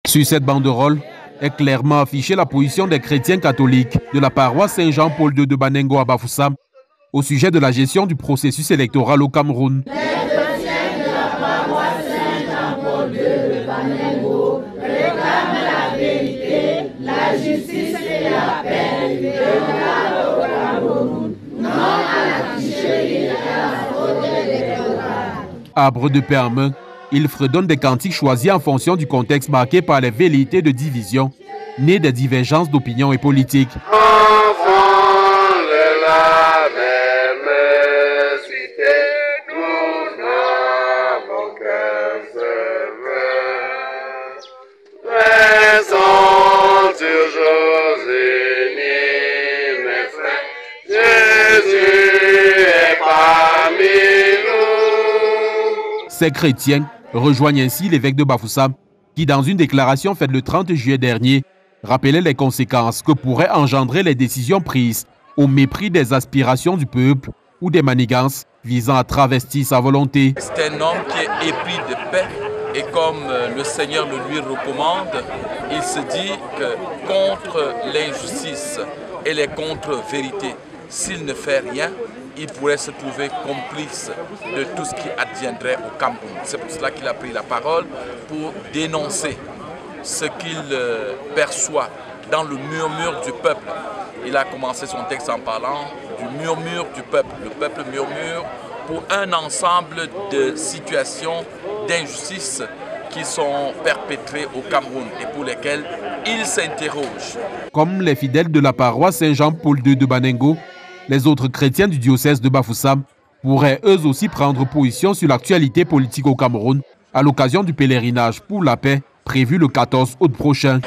Sur cette banderole est clairement affichée la position des chrétiens catholiques de la paroisse Saint-Jean-Paul II de Banengo à Bafoussam au sujet de la gestion du processus électoral au Cameroun. Les chrétiens de la paroisse Saint-Jean-Paul II de Banengo réclament la vérité, la justice et la paix au Cameroun, non à la tricherie et à la fraude électorale. Arbre de paix en main, ils fredonnent des cantiques choisis en fonction du contexte marqué par les velléités de division, nées des divergences d'opinion et politique. Ces chrétiens rejoignent ainsi l'évêque de Bafoussam qui, dans une déclaration faite le 30 juillet dernier, rappelait les conséquences que pourraient engendrer les décisions prises au mépris des aspirations du peuple ou des manigances visant à travestir sa volonté. C'est un homme qui est épris de paix et comme le Seigneur le lui recommande, il se dit que contre l'injustice et les contre-vérités, s'il ne fait rien, il pourrait se trouver complice de tout ce qui adviendrait au Cameroun. C'est pour cela qu'il a pris la parole pour dénoncer ce qu'il perçoit dans le murmure du peuple. Il a commencé son texte en parlant du murmure du peuple. Le peuple murmure pour un ensemble de situations d'injustice qui sont perpétrées au Cameroun et pour lesquelles il s'interroge. Comme les fidèles de la paroisse Saint-Jean-Paul II de Banengo, les autres chrétiens du diocèse de Bafoussam pourraient eux aussi prendre position sur l'actualité politique au Cameroun à l'occasion du pèlerinage pour la paix prévu le 14 août prochain.